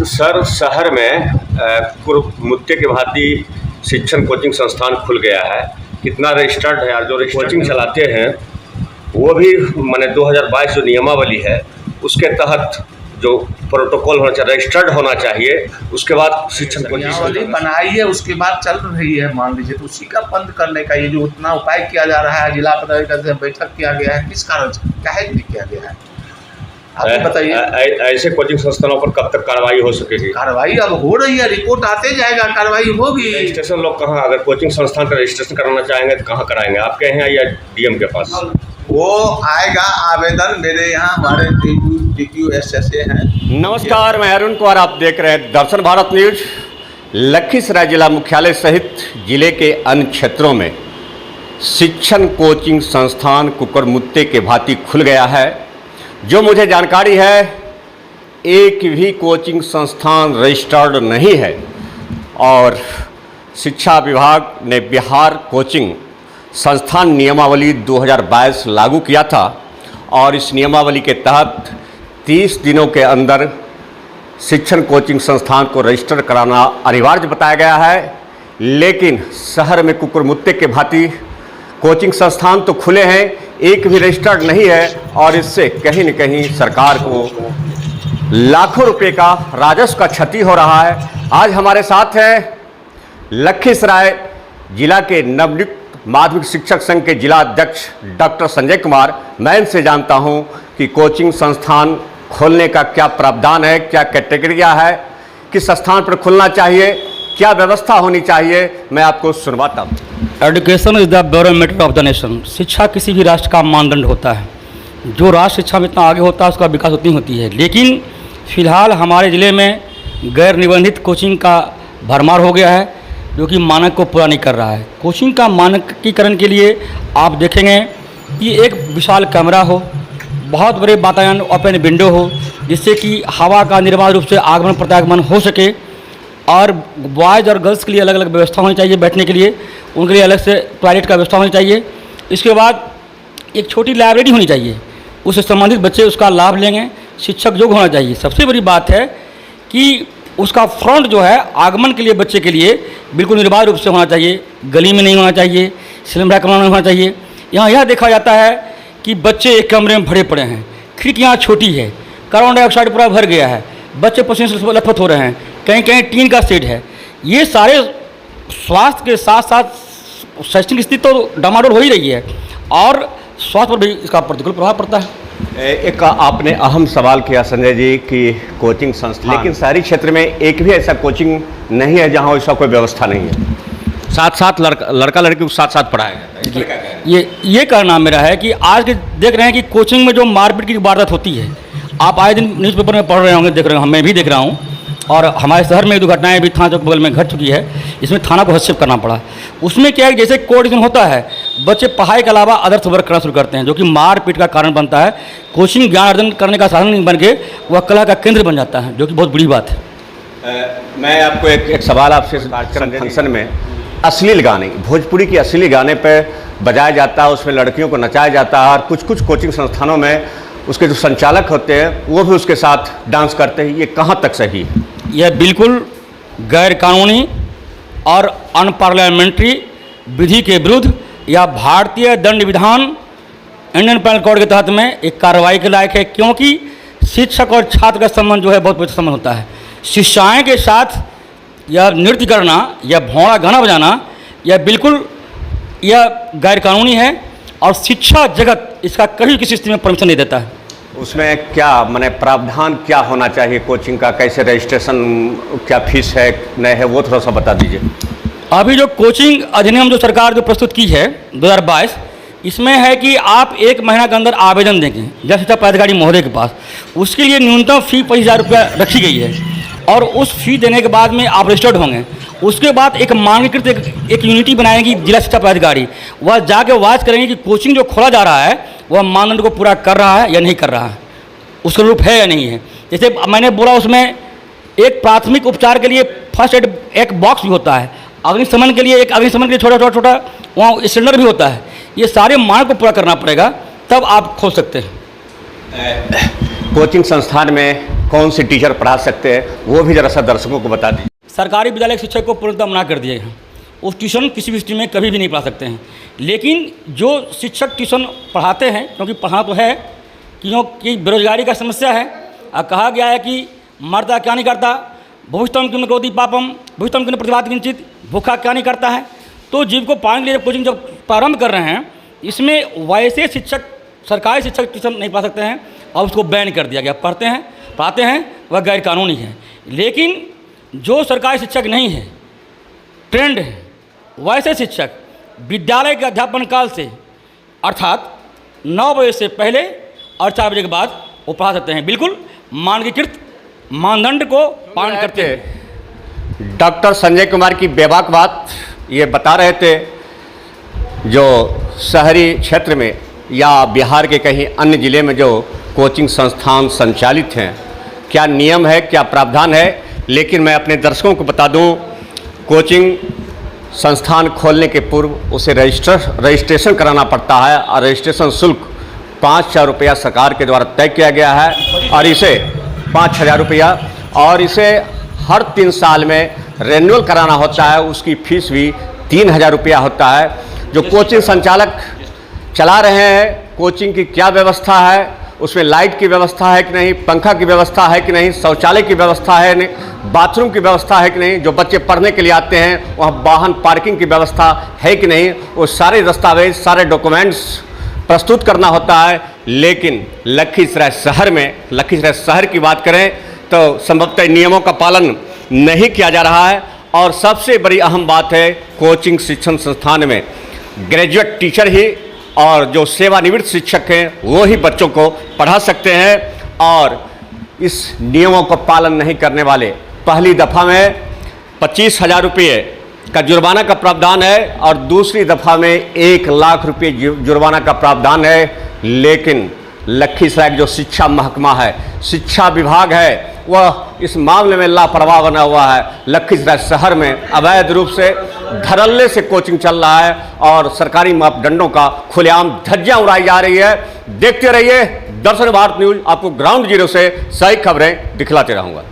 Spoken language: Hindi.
सर, शहर में मुत्ते के भांति शिक्षण कोचिंग संस्थान खुल गया है। कितना रजिस्टर्ड है और जो कोचिंग चलाते हैं वो भी माने 2022 जो नियमावली है उसके तहत जो प्रोटोकॉल होना चाहिए, रजिस्टर्ड होना चाहिए। उसके बाद शिक्षण कोचिंग बनाई है, उसके बाद चल रही है, मान लीजिए, तो उसी का बंद करने का ये जो उतना उपाय किया जा रहा है, जिला पदाधिकारी से बैठक किया गया है, किस कारण से काहे किया गया है आप बताइए। ऐसे कोचिंग संस्थानों पर कब तक कार्रवाई हो सकेगी? कार्रवाई अब हो रही है, रिपोर्ट आते जाएगा, कार्रवाई होगी। रजिस्ट्रेशन लोग कहाँ, अगर कोचिंग संस्थान का रजिस्ट्रेशन कराना चाहेंगे तो कहाँ कराएंगे? आपके यहाँ या डीएम के पास? वो आएगा आवेदन मेरे यहाँ, हमारे DQSSA हैं। नमस्कार, मैं अरुण कुमार, आप देख रहे हैं दर्शन भारत न्यूज। लखीसराय जिला मुख्यालय सहित जिले के अन्य क्षेत्रों में शिक्षण कोचिंग संस्थान कुकुरमुत्ते के भांति खुल गया है। जो मुझे जानकारी है, एक भी कोचिंग संस्थान रजिस्टर्ड नहीं है और शिक्षा विभाग ने बिहार कोचिंग संस्थान नियमावली 2022 लागू किया था और इस नियमावली के तहत 30 दिनों के अंदर शिक्षण कोचिंग संस्थान को रजिस्टर कराना अनिवार्य बताया गया है। लेकिन शहर में कुकुरमुत्ते के भांति कोचिंग संस्थान तो खुले हैं, एक भी रजिस्टर्ड नहीं है और इससे कहीं न कहीं सरकार को लाखों रुपए का राजस्व का क्षति हो रहा है। आज हमारे साथ हैं लखीसराय जिला के नवनियुक्त माध्यमिक शिक्षक संघ के जिला अध्यक्ष डॉक्टर संजय कुमार। मैं इनसे जानता हूं कि कोचिंग संस्थान खोलने का क्या प्रावधान है, क्या कैटेगरिया है, किस स्थान पर खुलना चाहिए, क्या व्यवस्था होनी चाहिए, मैं आपको सुनवाता हूँ। Education is the barometer of the nation. शिक्षा किसी भी राष्ट्र का मानदंड होता है। जो राष्ट्र शिक्षा में इतना आगे होता है उसका विकास उतनी होती है। लेकिन फिलहाल हमारे ज़िले में गैर निबंधित कोचिंग का भरमार हो गया है, जो कि मानक को पूरा नहीं कर रहा है। कोचिंग का मानकीकरण के लिए आप देखेंगे कि एक विशाल कमरा हो, बहुत बड़े वातायन, ओपन विंडो हो, जिससे कि हवा का निर्बाध रूप से आगमन प्रत्यागमन हो सके और बॉयज़ और गर्ल्स के लिए अलग अलग व्यवस्था होनी चाहिए, बैठने के लिए उनके लिए अलग से टॉयलेट का व्यवस्था होनी चाहिए। इसके बाद एक छोटी लाइब्रेरी होनी चाहिए, उससे संबंधित बच्चे उसका लाभ लेंगे। शिक्षक योग्य होना चाहिए। सबसे बड़ी बात है कि उसका फ्रंट जो है आगमन के लिए बच्चे के लिए बिल्कुल निर्बाध रूप से होना चाहिए, गली में नहीं होना चाहिए, सिलेंडर कमरा नहीं होना चाहिए। यहाँ यह देखा जाता है कि बच्चे एक कमरे में भरे पड़े हैं, खिड़कियाँ छोटी है, कार्बन डाइऑक्साइड पूरा भर गया है, बच्चे पसीने से लथपथ हो रहे हैं, कहीं कहीं टीन का सेट है। ये सारे स्वास्थ्य के साथ साथ शैक्षणिक स्थिति तो डामाडोल हो ही रही है और स्वास्थ्य पर भी इसका प्रतिकूल प्रभाव पड़ता है। एक आपने अहम सवाल किया संजय जी कि कोचिंग संस्थान, लेकिन शहरी क्षेत्र में एक भी ऐसा कोचिंग नहीं है जहां ऐसा कोई व्यवस्था नहीं है। साथ साथ लड़का लड़की को साथ साथ पढ़ाया जाता है। ये कहना मेरा है कि आज के देख रहे हैं कि कोचिंग में जो मारपीट की वारदात होती है, आप आए दिन न्यूज़पेपर में पढ़ रहे होंगे, देख रहे हो, मैं भी देख रहा हूँ। और हमारे शहर में दुर्घटनाएं भी थाना चौक बगल में घट चुकी है। इसमें थाना को हस्तक्षेप करना पड़ा। उसमें क्या है, जैसे कोऑर्डिनेशन होता है, बच्चे पढ़ाई के अलावा अदर्स वर्क करना शुरू करते हैं, जो कि मारपीट का कारण बनता है। कोचिंग ज्ञान अर्जन करने का साधन नहीं बन के वह कला का केंद्र बन जाता है, जो कि बहुत बड़ी बात है। मैं आपको एक सवाल आपसे, कार्यक्रम फंक्शन में अश्लील गाने, भोजपुरी की अश्लील गाने पर बजाया जाता है, उसमें लड़कियों को नचाया जाता है और कुछ कोचिंग संस्थानों में उसके जो संचालक होते हैं वो भी उसके साथ डांस करते हैं। ये कहाँ तक सही है? यह बिल्कुल गैर कानूनी और अनपार्लियामेंट्री विधि के विरुद्ध या भारतीय दंड विधान इंडियन पेनल कोड के तहत में एक कार्रवाई के लायक है, क्योंकि शिक्षक और छात्र का संबंध जो है बहुत पवित्र संबंध होता है। शिष्याएँ के साथ यह नृत्य करना या भौड़ा गाना बजाना यह बिल्कुल यह गैर कानूनी है और शिक्षा जगत इसका कभी किसी स्थिति में परमिशन नहीं देता है। उसमें क्या माने प्रावधान क्या होना चाहिए कोचिंग का, कैसे रजिस्ट्रेशन, क्या फीस है नहीं है, वो थोड़ा सा बता दीजिए। अभी जो कोचिंग अधिनियम जो सरकार जो प्रस्तुत की है 2022, इसमें है कि आप 1 महीना के अंदर आवेदन देंगे जल शिक्षा पदाधिकारी महोदय के पास। उसके लिए न्यूनतम फी 25,000 रुपया रखी गई है और उस फी देने के बाद में आप रजिस्टर्ड होंगे। उसके बाद एक मानकीकृत एक यूनिटी बनाएगी जिला शिक्षा पदाधिकारी, वह जाके वाच करेंगे कि कोचिंग जो खोला जा रहा है वह मानदंड को पूरा कर रहा है या नहीं कर रहा है, उसका रूप है या नहीं है। जैसे मैंने बोला, उसमें एक प्राथमिक उपचार के लिए फर्स्ट एड एक बॉक्स भी होता है, अग्निशमन के लिए एक अग्निशमन के लिए छोटा वहाँ सिलेंडर भी होता है। ये सारे मानक को पूरा करना पड़ेगा, तब आप खोल सकते हैं। कोचिंग संस्थान में कौन से टीचर पढ़ा सकते हैं, वो भी जरा सा दर्शकों को बता दीजिए। सरकारी विद्यालय के शिक्षक को पूर्णतः मना कर दिया है। वो ट्यूशन किसी भी स्थिति में कभी भी नहीं पढ़ा सकते हैं। लेकिन जो शिक्षक ट्यूशन पढ़ाते हैं, क्योंकि पढ़ाना तो है, क्योंकि बेरोजगारी का समस्या है और कहा गया है कि मरता क्या नहीं करता, भविष्यम किम करोति पापम भविष्यम किम प्रतिभाति किंचित, भूखा क्या नहीं करता है। तो जीव को पाने के लिए कोचिंग जब प्रारंभ कर रहे हैं, इसमें वैसे शिक्षक सरकारी शिक्षक ट्यूशन नहीं पढ़ा सकते हैं और उसको बैन कर दिया गया। पढ़ाते हैं वह गैर कानूनी है। लेकिन जो सरकारी शिक्षक नहीं है, ट्रेंड है, वैसे शिक्षक विद्यालय के अध्यापन काल से अर्थात 9 बजे से पहले और 4 बजे के बाद वो पढ़ा सकते हैं, बिल्कुल मानकीकृत मानदंड को पालन करते हैं। डॉक्टर संजय कुमार की बेबाक बात ये बता रहे थे, जो शहरी क्षेत्र में या बिहार के कहीं अन्य ज़िले में जो कोचिंग संस्थान संचालित हैं, क्या नियम है, क्या प्रावधान है। लेकिन मैं अपने दर्शकों को बता दूं, कोचिंग संस्थान खोलने के पूर्व उसे रजिस्ट्रेशन कराना पड़ता है और रजिस्ट्रेशन शुल्क 5,000 रुपया सरकार के द्वारा तय किया गया है और इसे 5,000 रुपया, और इसे हर 3 साल में रेन्यूअल कराना होता है। उसकी फीस भी 3,000 रुपया होता है। जो कोचिंग संचालक चला रहे हैं, कोचिंग की क्या व्यवस्था है, उसमें लाइट की व्यवस्था है कि नहीं, पंखा की व्यवस्था है कि नहीं, शौचालय की व्यवस्था है नहीं, बाथरूम की व्यवस्था है कि नहीं, जो बच्चे पढ़ने के लिए आते हैं वहाँ वाहन पार्किंग की व्यवस्था है कि नहीं, वो सारे दस्तावेज, सारे डॉक्यूमेंट्स प्रस्तुत करना होता है। लेकिन लखीसराय शहर की बात करें तो संभवतः नियमों का पालन नहीं किया जा रहा है। और सबसे बड़ी अहम बात है, कोचिंग शिक्षण संस्थान में ग्रेजुएट टीचर ही और जो सेवानिवृत्त शिक्षक हैं वो ही बच्चों को पढ़ा सकते हैं। और इस नियमों को पालन नहीं करने वाले पहली दफ़ा में 25,000 रुपये का जुर्माना का प्रावधान है और दूसरी दफ़ा में 1 लाख रुपये जुर्माना का प्रावधान है। लेकिन लखीसराय जो शिक्षा महकमा है, शिक्षा विभाग है, वह इस मामले में लापरवाह बना हुआ है। लखीसराय शहर में अवैध रूप से धड़ल्ले से कोचिंग चल रहा है और सरकारी मापदंडों का खुलेआम धज्जियां उड़ाई जा रही है। देखते रहिए दर्शन भारत न्यूज़, आपको ग्राउंड जीरो से सही खबरें दिखलाते रहूँगा।